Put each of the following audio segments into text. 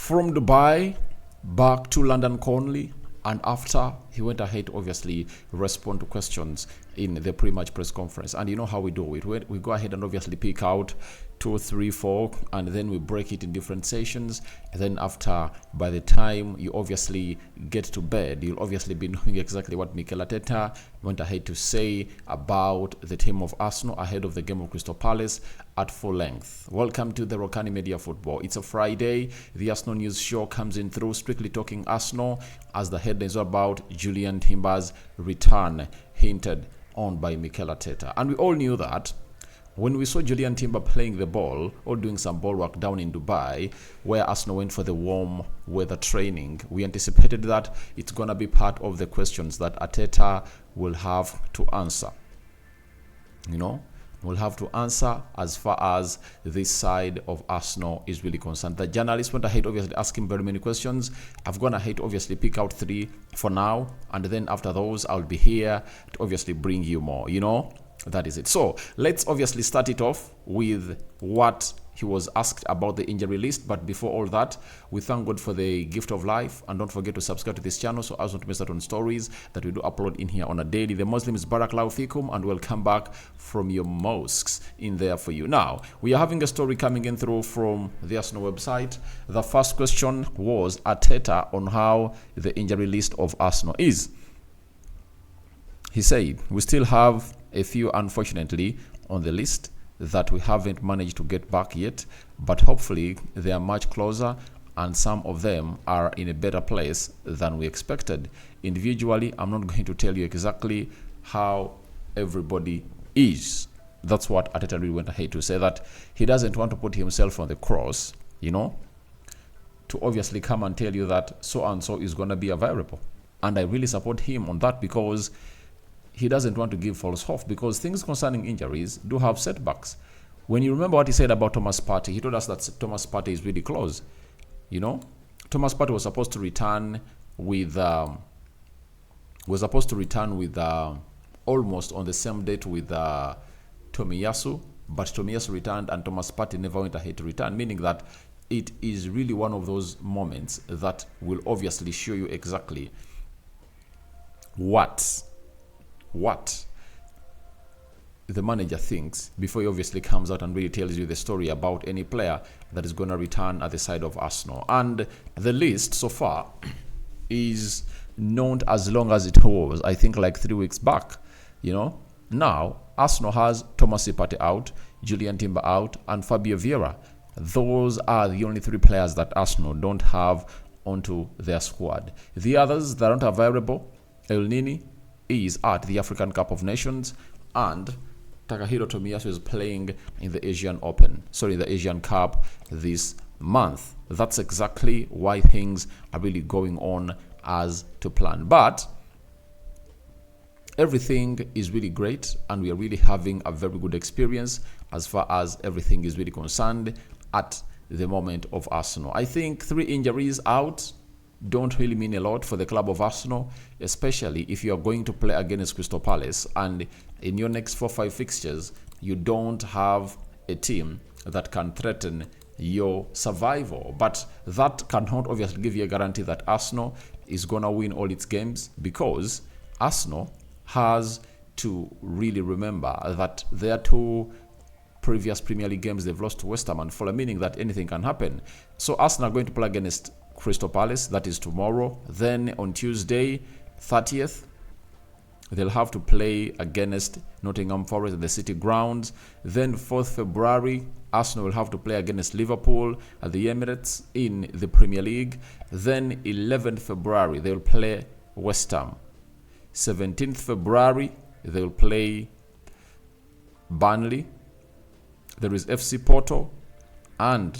From Dubai back to London Conley, and after he went ahead to obviously respond to questions in the pre-match press conference. And you know how we do it. We go ahead and obviously pick out 2, 3, 4, and then we break it in different sessions. And then after, by the time you obviously get to bed, you'll obviously be knowing exactly what Mikel Arteta went ahead to say about the team of Arsenal ahead of the game of Crystal Palace at full length. Welcome to the Rokani Media Football. It's a Friday. The Arsenal News Show comes in through Strictly Talking Arsenal, as the headlines are about Jurrien Timber's return, hinted on by Mikel Arteta. And we all knew that when we saw Jurrien Timber playing the ball or doing some ball work down in Dubai, where Arsenal went for the warm weather training, we anticipated that it's going to be part of the questions that Arteta will have to answer. Will have to answer as far as this side of Arsenal is really concerned. The journalists went ahead obviously asking very many questions. I've gone ahead to obviously pick out 3 for now, and then after those I'll be here to obviously bring you more. That is it. So let's obviously start it off with what he was asked about the injury list. But before all that, we thank God for the gift of life, and don't forget to subscribe to this channel so as not to miss out on stories that we do upload in here on a daily. The Muslims Barakallahu Fikum, and welcome back from your mosques in there for you. Now we are having a story coming in through from the Arsenal website. The first question was Arteta on how the injury list of Arsenal is. He said, we still have a few, unfortunately, on the list that we haven't managed to get back yet, but hopefully they are much closer, and some of them are in a better place than we expected. Individually, I'm not going to tell you exactly how everybody is. That's what Arteta really went ahead to say, that he doesn't want to put himself on the cross, to obviously come and tell you that so-and-so is going to be available. And I really support him on that, because he doesn't want to give false hope, because things concerning injuries do have setbacks. When you remember what he said about Thomas Partey, he told us that Thomas Partey is really close. Thomas Partey was supposed to return with almost on the same date with Tomiyasu, but Tomiyasu returned and Thomas Partey never went ahead to return, meaning that it is really one of those moments that will obviously show you exactly what the manager thinks before he obviously comes out and really tells you the story about any player that is going to return at the side of Arsenal. And the list so far is not as long as it was, I think, like 3 weeks back. Now Arsenal has Thomas Partey out, Jurrien Timber out, and Fabio Vieira. Those are the only 3 players that Arsenal don't have onto their squad. The others that aren't available, El Nini is at the African Cup of Nations, and Takahiro Tomiyasu is playing in the the Asian Cup this month. That's exactly why things are really going on as to plan. But everything is really great, and we are really having a very good experience as far as everything is really concerned at the moment of Arsenal. I think 3 injuries out don't really mean a lot for the club of Arsenal, especially if you are going to play against Crystal Palace, and in your next 4-5 fixtures you don't have a team that can threaten your survival. But that cannot obviously give you a guarantee that Arsenal is going to win all its games, because Arsenal has to really remember that their 2 previous Premier League games they've lost to West Ham and Fulham, meaning that anything can happen. So Arsenal are going to play against Crystal Palace, that is tomorrow. Then on Tuesday 30th they'll have to play against Nottingham Forest at the City Grounds. Then 4th February Arsenal will have to play against Liverpool at the Emirates in the Premier League. Then 11th February they'll play West Ham. 17th February they'll play Burnley. There is FC Porto, and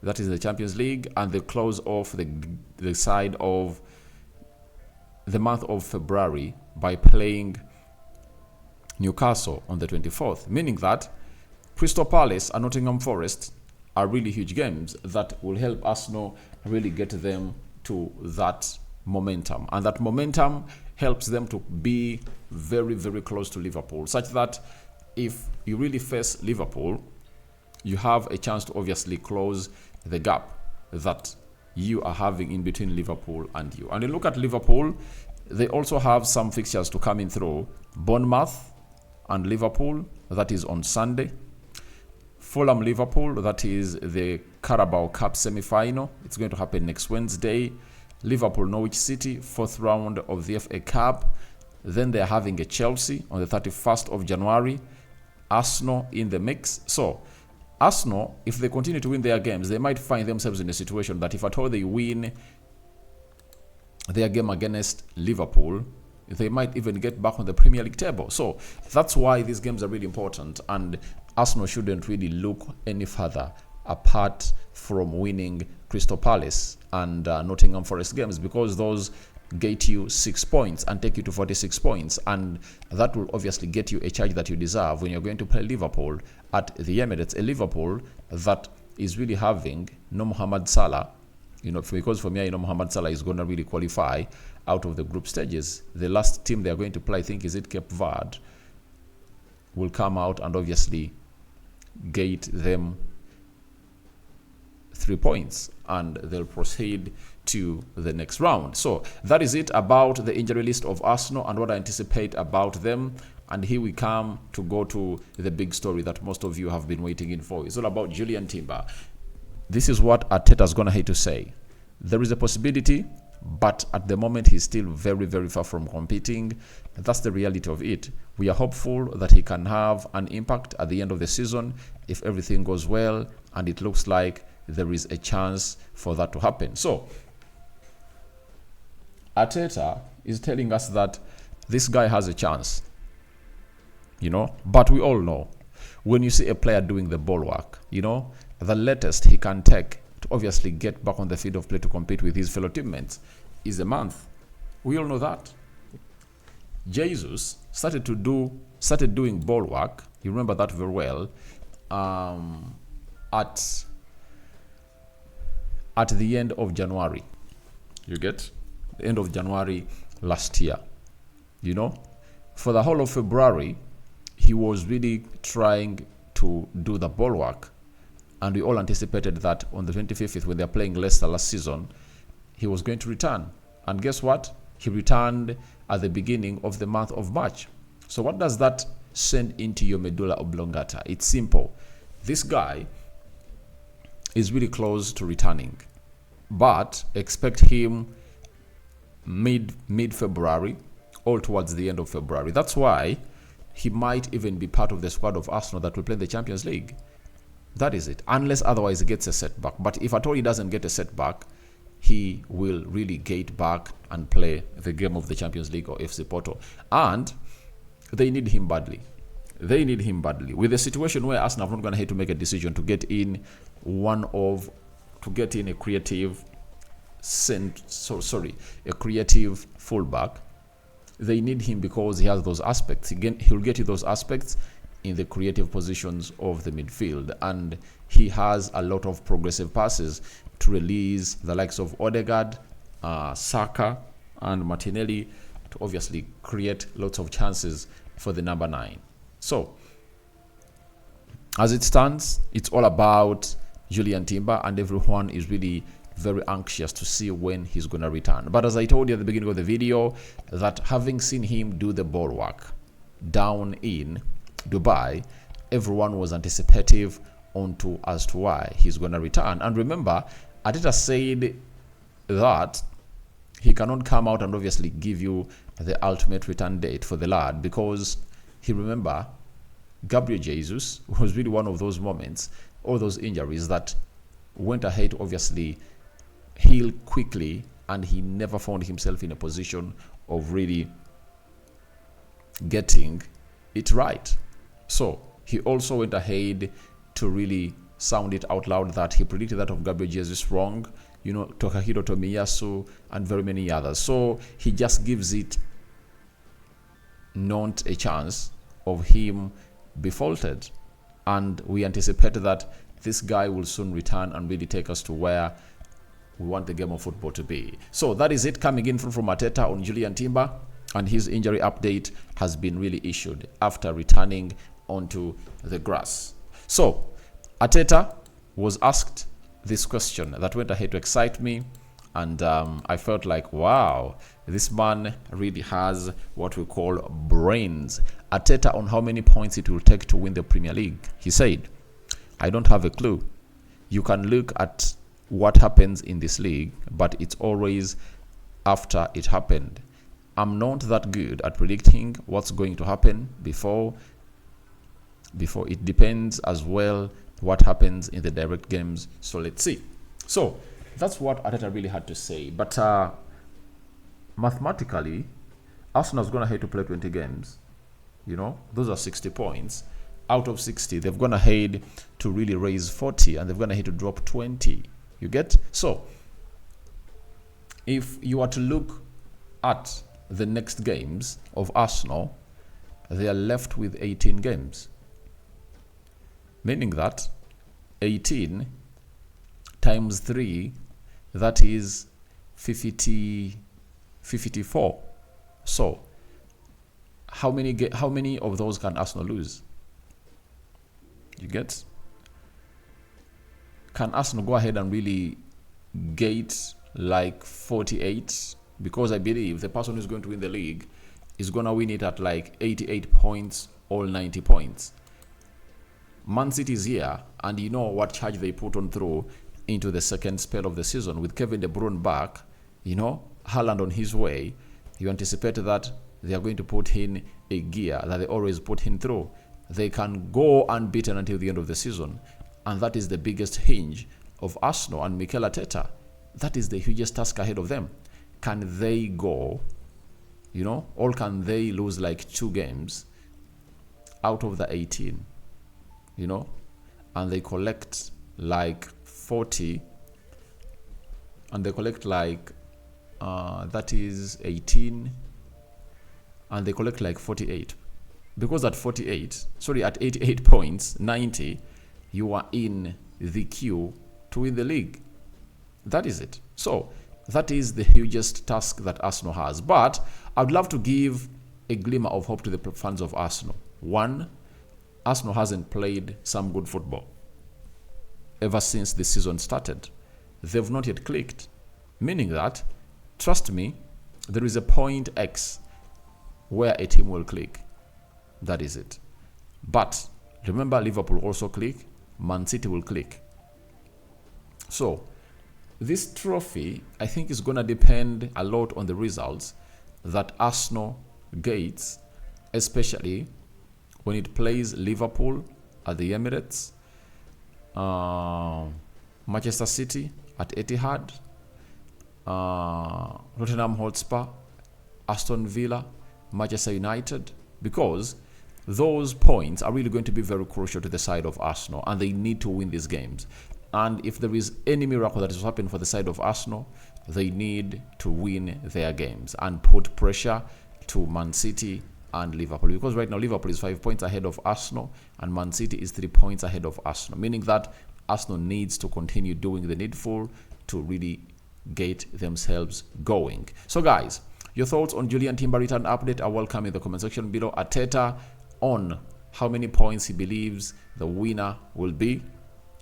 that is the Champions League, and they close off the side of the month of February by playing Newcastle on the 24th, meaning that Crystal Palace and Nottingham Forest are really huge games that will help Arsenal really get them to that momentum. And that momentum helps them to be very, very close to Liverpool, such that if you really face Liverpool, you have a chance to obviously close the gap that you are having in between Liverpool and you. And you look at Liverpool, they also have some fixtures to come in through. Bournemouth and Liverpool, that is on Sunday. Fulham Liverpool, that is the Carabao Cup semi-final. It's going to happen next Wednesday. Liverpool Norwich City, 4th round of the FA Cup. Then they're having a Chelsea on the 31st of January. Arsenal in the mix. So Arsenal, if they continue to win their games, they might find themselves in a situation that if at all they win their game against Liverpool, they might even get back on the Premier League table. So that's why these games are really important, and Arsenal shouldn't really look any further apart from winning Crystal Palace and Nottingham Forest games, because those get you 6 points and take you to 46 points, and that will obviously get you a charge that you deserve when you're going to play Liverpool at the Emirates, a Liverpool that is really having no Mohamed Salah, because for me, Mohamed Salah is going to really qualify out of the group stages. The last team they're going to play, I think, is it Cape Verde, will come out and obviously gate them 3 points, and they'll proceed to the next round. So that is it about the injury list of Arsenal and what I anticipate about them. And here we come to go to the big story that most of you have been waiting in for. It's all about Jurrien Timber. This is what Arteta's going to hate to say. There is a possibility, but at the moment he's still very, very far from competing. That's the reality of it. We are hopeful that he can have an impact at the end of the season if everything goes well, and it looks like there is a chance for that to happen. So Arteta is telling us that this guy has a chance, but we all know when you see a player doing the ball work, the latest he can take to obviously get back on the field of play to compete with his fellow teammates is a month. We all know that. Jesus started doing ball work, you remember that very well, at the end of January. You get? The end of January last year. For the whole of February, he was really trying to do the ball work. And we all anticipated that on the 25th, when they're playing Leicester last season, he was going to return. And guess what? He returned at the beginning of the month of March. So what does that send into your medulla oblongata? It's simple. This guy is really close to returning, but expect him mid-February, all towards the end of February. That's why he might even be part of the squad of Arsenal that will play in the Champions League. That is it, unless otherwise he gets a setback. But if at all he doesn't get a setback, he will really gate back and play the game of the Champions League or FC Porto. And they need him badly. They need him badly. With a situation where Arsenal are not going to have to make a decision to get in a creative fullback, they need him because he has those aspects. He'll get you those aspects in the creative positions of the midfield, and he has a lot of progressive passes to release the likes of Odegaard, Saka, and Martinelli to obviously create lots of chances for the number 9. So, as it stands, it's all about Jurrien Timber, and everyone is really very anxious to see when he's going to return. But as I told you at the beginning of the video, that having seen him do the ball work down in Dubai, everyone was anticipative as to why he's going to return. And remember, Arteta said that he cannot come out and obviously give you the ultimate return date for the lad, because he remember Gabriel Jesus was really one of those moments, all those injuries that went ahead to obviously heal quickly, and he never found himself in a position of really getting it right. So he also went ahead to really sound it out loud that he predicted that of Gabriel Jesus wrong, Takahiro Tomiyasu and very many others. So he just gives it not a chance of him be faulted, and we anticipate that this guy will soon return and really take us to where we want the game of football to be. So that is it coming in from Arteta on Jurrien Timber, and his injury update has been really issued after returning onto the grass. So Arteta was asked this question that went ahead to excite me. And I felt like, wow, this man really has what we call brains. Arteta on how many points it will take to win the Premier League. He said, I don't have a clue. You can look at what happens in this league, but it's always after it happened. I'm not that good at predicting what's going to happen before. It depends as well what happens in the direct games. So let's see. So that's what Arteta really had to say. But mathematically, Arsenal's gone ahead to play 20 games. You know, those are 60 points. Out of 60, they've gone ahead to really raise 40, and they've gone ahead to drop 20. You get? So if you are to look at the next games of Arsenal, they are left with 18 games. Meaning that 18 times 3, that is 54. So how many of those can Arsenal lose? You get? Can Arsenal go ahead and really gate like 48? Because I believe the person who's going to win the league is going to win it at like 88 points or 90 points. Man City is here, and you know what charge they put on through into the second spell of the season with Kevin De Bruyne back, you know, Haaland on his way. You anticipate that they are going to put in a gear that they always put him through. They can go unbeaten until the end of the season, and that is the biggest hinge of Arsenal and Mikel Arteta. That is the hugest task ahead of them. Can they go, you know, or can they lose like 2 games out of the 18, you know, and they collect like 40, and they collect like that is 18, and they collect like 48. Because at 88 points, 90, you are in the queue to win the league. That is it. So that is the hugest task that Arsenal has. But I'd love to give a glimmer of hope to the fans of Arsenal. One, Arsenal hasn't played some good football ever since the season started. They've not yet clicked. Meaning that, trust me, there is a point X where a team will click. That is it. But remember, Liverpool also click. Man City will click. So this trophy, I think, is going to depend a lot on the results that Arsenal gets, especially when it plays Liverpool at the Emirates, Manchester City at Etihad, Tottenham Hotspur, Aston Villa, Manchester United, because those points are really going to be very crucial to the side of Arsenal, and they need to win these games. And if there is any miracle that is happening for the side of Arsenal, they need to win their games and put pressure to Man City and Liverpool. Because right now, Liverpool is 5 points ahead of Arsenal, and Man City is 3 points ahead of Arsenal. Meaning that Arsenal needs to continue doing the needful to really get themselves going. So guys, your thoughts on Jurrien Timber return update are welcome in the comment section below. Arteta on how many points he believes the winner will be.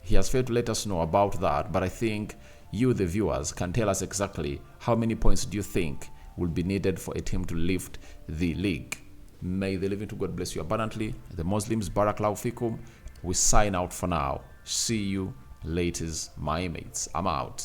He has failed to let us know about that, but I think you, the viewers, can tell us exactly how many points do you think will be needed for a team to lift the league. May the living to God bless you abundantly. The Muslims, Barakallahu Fikum. We sign out for now. See you later, my mates. I'm out.